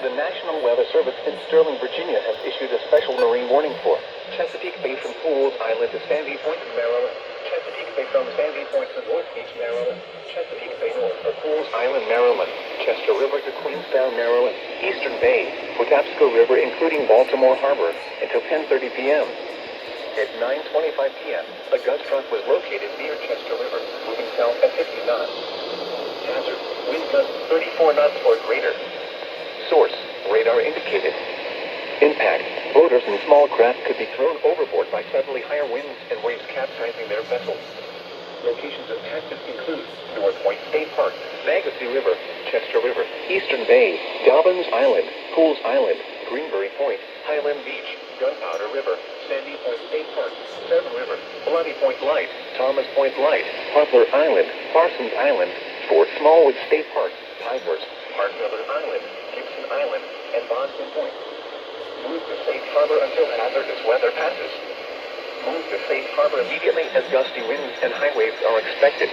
The National Weather Service in Sterling, Virginia has issued a special marine warning for Chesapeake Bay from Pools Island to Sandy Point, Maryland. Chesapeake Bay from Sandy Point to North Beach, Maryland. Chesapeake Bay north for Pools Island, Maryland. Chester River to Queenstown, Maryland. Eastern Bay, Patapsco River including Baltimore Harbor until 10:30 p.m. At 9:25 p.m., a gust front was located near Chester River, moving south at 50 knots. Hazard, wind gusts 34 knots or greater. Source, radar indicated. Impact, boaters and small craft could be thrown overboard by suddenly higher winds and waves capsizing their vessels. Locations impacted include North Point State Park, Legacy River, Chester River, Eastern Bay, Dobbins Island, Pools Island, Greenberry Point, Highland Beach, Gunpowder River, Sandy Point State Park, Seven River, Bloody Point Light, Thomas Point Light, Poplar Island, Parsons Island, Fort Smallwood State Park, Tigers, Park Miller Island, Gibson Island, and Boston Point. Move to safe harbor until hazardous weather passes. Move to safe harbor immediately as gusty winds and high waves are expected.